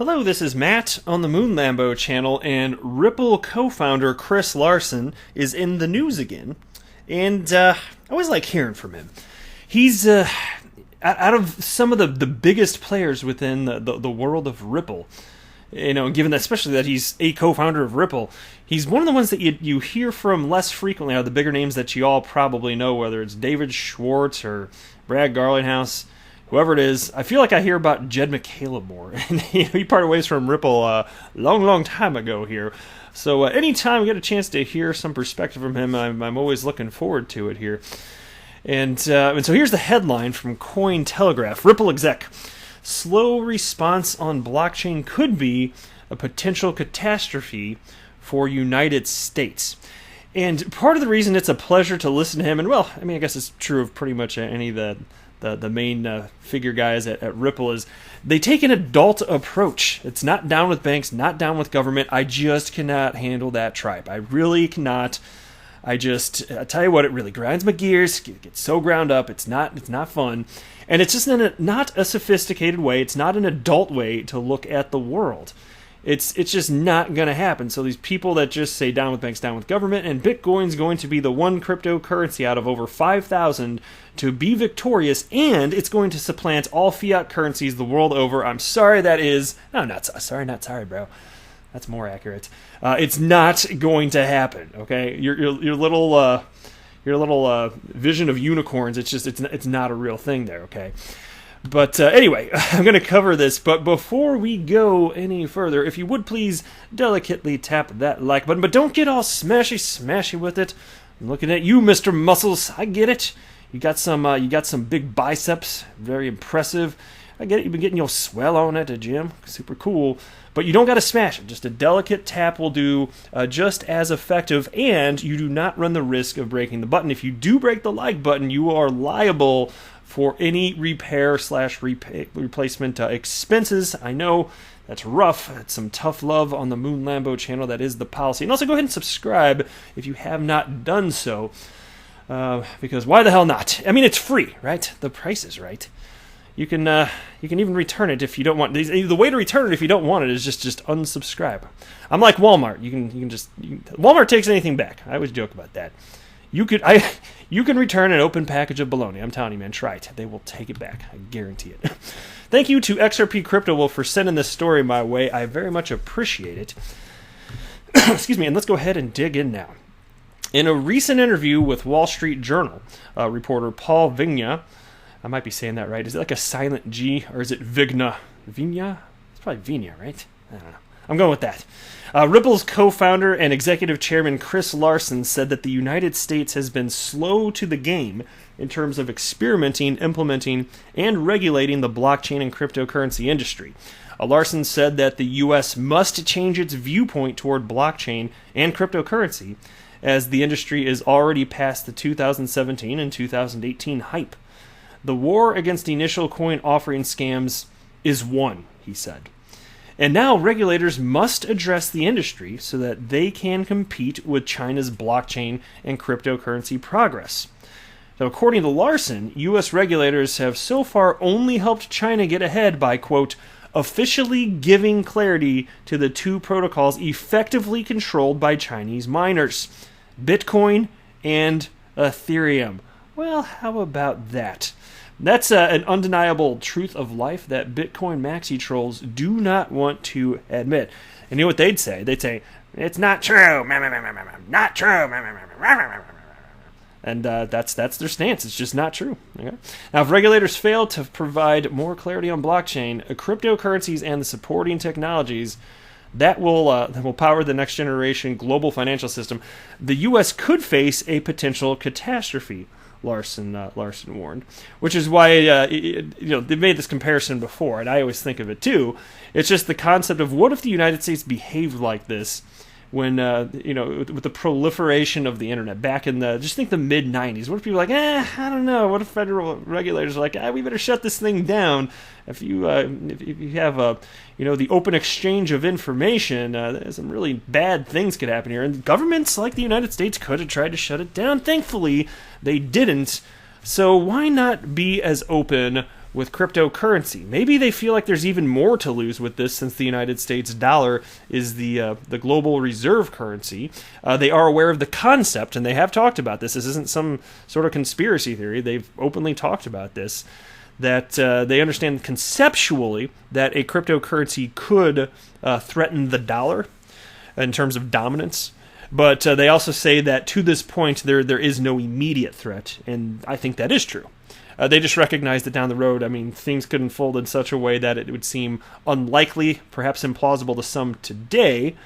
Hello, this is Matt on the Moon Lambo channel, and Ripple co-founder Chris Larsen is in the news again. And I always like hearing from him. He's out of some of the biggest players within the world of Ripple. You know, given that, especially that he's a co-founder of Ripple, he's one of the ones that you hear from less frequently out of the bigger names that you all probably know, whether it's David Schwartz or Brad Garlinghouse. Whoever it is, I feel like I hear about Jed McCaleb more. And he parted ways from Ripple a long time ago here. So anytime we get a chance to hear some perspective from him, I'm always looking forward to it here. And so here's the headline from Cointelegraph. Ripple exec: slow response on blockchain could be a potential catastrophe for United States. And part of the reason it's a pleasure to listen to him, and well, I mean, I guess it's true of pretty much any of the main figure guys at Ripple, is they take an adult approach. It's not down with banks, not down with government. I just cannot handle that tribe. I really cannot. I tell you what, it really grinds my gears. Gets so ground up. It's not fun. And it's just not a sophisticated way. It's not an adult way to look at the world. It's just not going to happen. So these people that just say down with banks, down with government, and Bitcoin's going to be the one cryptocurrency out of over 5,000 to be victorious, and it's going to supplant all fiat currencies the world over. I'm sorry, that is... No, not sorry, bro. That's more accurate. It's not going to happen, okay? Your little vision of unicorns, it's not a real thing there, okay? But anyway, I'm going to cover this. But before we go any further, if you would please delicately tap that like button. But don't get all smashy with it. I'm looking at you, Mr. Muscles. I get it. You got some big biceps. Very impressive. I get it. You've been getting your swell on at the gym. Super cool. But you don't got to smash it. Just a delicate tap will do just as effective. And you do not run the risk of breaking the button. If you do break the like button, you are liable for any repair/replacement expenses. I know that's rough. It's some tough love on the Moon Lambo channel. That is the policy. And also go ahead and subscribe if you have not done so. Because why the hell not? I mean, it's free, right? The price is right. You can even return it if you don't want. The way to return it if you don't want it is just unsubscribe. I'm like Walmart. Walmart takes anything back. I always joke about that. You can return an open package of bologna. I'm telling you, man, try it. They will take it back. I guarantee it. Thank you to XRP Crypto for sending this story my way. I very much appreciate it. Excuse me, and let's go ahead and dig in now. In a recent interview with Wall Street Journal, reporter Paul Vigna, I might be saying that right. Is it like a silent G, or is it Vigna? Vigna? It's probably Vigna, right? I don't know. I'm going with that. Ripple's co-founder and executive chairman Chris Larsen said that the United States has been slow to the game in terms of experimenting, implementing, and regulating the blockchain and cryptocurrency industry. Larsen said that the U.S. must change its viewpoint toward blockchain and cryptocurrency, as the industry is already past the 2017 and 2018 hype. The war against initial coin offering scams is won, he said. And now regulators must address the industry so that they can compete with China's blockchain and cryptocurrency progress. Now, according to Larsen, U.S. regulators have so far only helped China get ahead by, quote, officially giving clarity to the two protocols effectively controlled by Chinese miners, Bitcoin and Ethereum. Well, how about that? That's an undeniable truth of life that Bitcoin maxi trolls do not want to admit. And you know what they'd say? They'd say, it's not true. Not true. And that's their stance. It's just not true. Okay? Now, if regulators fail to provide more clarity on blockchain, cryptocurrencies, and the supporting technologies that will power the next generation global financial system, the U.S. could face a potential catastrophe. Larsen warned, which is why they've made this comparison before, and I always think of it too. It's just the concept of what if the United States behaved like this when with the proliferation of the internet back in just think the mid 90s. What if people were like, I don't know. What if federal regulators are like, we better shut this thing down? If you have the open exchange of information, some really bad things could happen here. And governments like the United States could have tried to shut it down. Thankfully, they didn't. So why not be as open with cryptocurrency. Maybe they feel like there's even more to lose with this, since the United States dollar is the global reserve currency. They are aware of the concept, and they have talked about this. This isn't some sort of conspiracy theory. They've openly talked about this, that they understand conceptually that a cryptocurrency could threaten the dollar in terms of dominance. But they also say that to this point, there is no immediate threat, and I think that is true. They just recognize that down the road, I mean, things could unfold in such a way that it would seem unlikely, perhaps implausible to some today.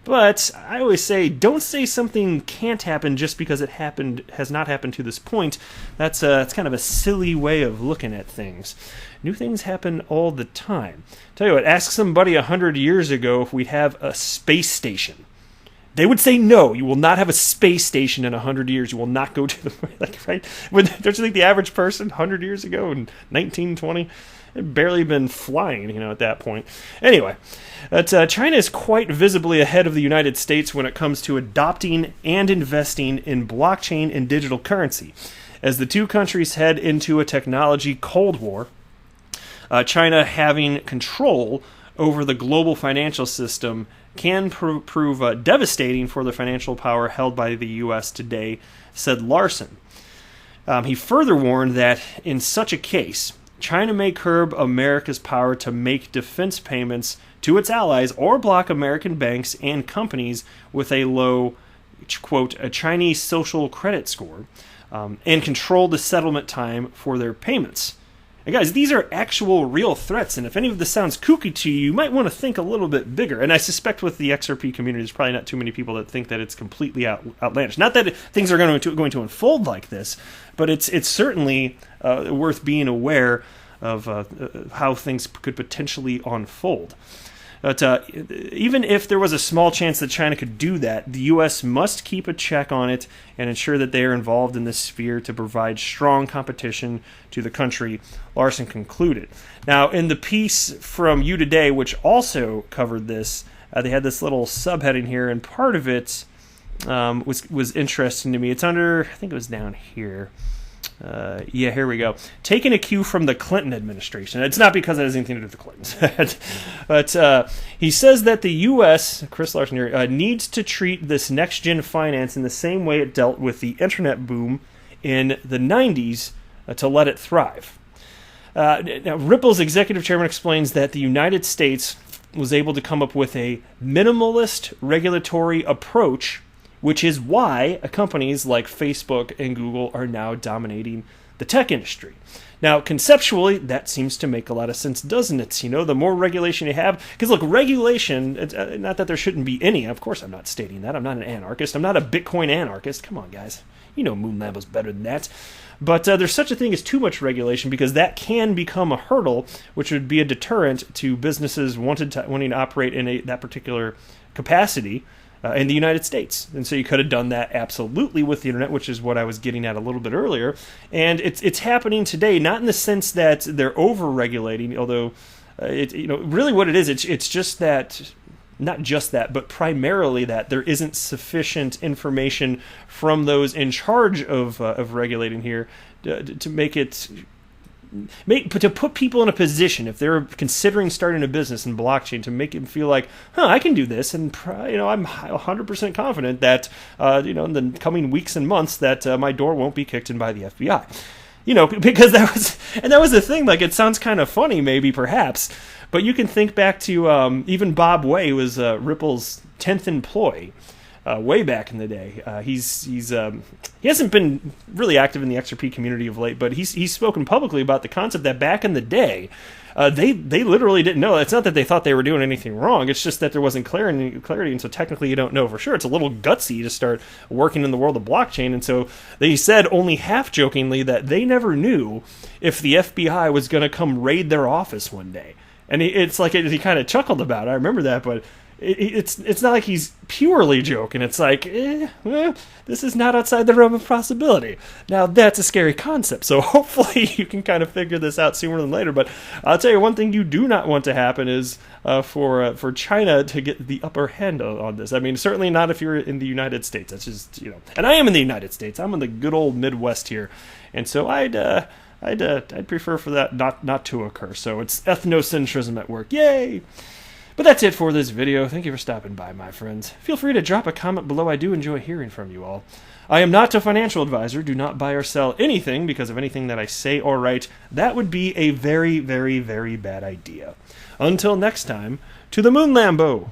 But I always say, don't say something can't happen just because it has not happened to this point. That's kind of a silly way of looking at things. New things happen all the time. Tell you what, ask somebody 100 years ago if we'd have a space station. They would say no. You will not have a space station in 100 years. You will not go to the right. Don't you think the average person 100 years ago in 1920 had barely been flying? At that point. Anyway, China is quite visibly ahead of the United States when it comes to adopting and investing in blockchain and digital currency. As the two countries head into a technology Cold War, China having control over the global financial system can prove devastating for the financial power held by the U.S. today, said Larson. He further warned that in such a case, China may curb America's power to make defense payments to its allies or block American banks and companies with a low, quote, a Chinese social credit score, and control the settlement time for their payments. And guys, these are actual real threats, and if any of this sounds kooky to you, you might want to think a little bit bigger. And I suspect with the XRP community, there's probably not too many people that think that it's completely outlandish. Not that things are going to unfold like this, but it's certainly worth being aware of how things could potentially unfold. But even if there was a small chance that China could do that, the U.S. must keep a check on it and ensure that they are involved in this sphere to provide strong competition to the country, Larson concluded. Now, in the piece from You Today, which also covered this, they had this little subheading here, and part of it was interesting to me. It's under, I think it was down here. Here we go. Taking a cue from the Clinton administration. It's not because it has anything to do with the Clintons. But he says that the U.S., Chris Larson here, needs to treat this next-gen finance in the same way it dealt with the internet boom in the 90s to let it thrive. Now, Ripple's executive chairman explains that the United States was able to come up with a minimalist regulatory approach, which is why companies like Facebook and Google are now dominating the tech industry. Now, conceptually, that seems to make a lot of sense, doesn't it? The more regulation you have, because look, regulation, not that there shouldn't be any, of course I'm not stating that, I'm not an anarchist, I'm not a Bitcoin anarchist, come on guys, Moon Lambo's better than that. But there's such a thing as too much regulation, because that can become a hurdle, which would be a deterrent to businesses wanting to operate in that particular capacity in the United States. And so you could have done that absolutely with the internet, which is what I was getting at a little bit earlier. And it's happening today, not in the sense that they're over-regulating, although really what it is, it's just that, not just that, but primarily that there isn't sufficient information from those in charge of regulating here to make it to put people in a position, if they're considering starting a business in blockchain, to make them feel like, I can do this, and I'm 100% confident that in the coming weeks and months that my door won't be kicked in by the FBI. Because that was the thing. Like, it sounds kind of funny, maybe, perhaps, but you can think back to even Bob Way was Ripple's 10th employee. Way back in the day, he hasn't been really active in the XRP community of late, but he's spoken publicly about the concept that back in the day, they literally didn't know. It's not that they thought they were doing anything wrong. It's just that there wasn't clarity, and so technically you don't know for sure. It's a little gutsy to start working in the world of blockchain, and so they said only half jokingly that they never knew if the FBI was going to come raid their office one day. And it's like he kind of chuckled about it. I remember that, but it's not like he's purely joking. It's like, this is not outside the realm of possibility. Now, that's a scary concept, so hopefully you can kind of figure this out sooner than later. But I'll tell you one thing you do not want to happen is for China to get the upper hand on this. I mean, certainly not if you're in the United States. That's just, and I am in the United States. I'm in the good old Midwest here. And so I'd I'd prefer for that not to occur. So it's ethnocentrism at work. Yay! But that's it for this video. Thank you for stopping by, my friends. Feel free to drop a comment below. I do enjoy hearing from you all. I am not a financial advisor. Do not buy or sell anything because of anything that I say or write. That would be a very, very, very bad idea. Until next time, to the moon, Lambo!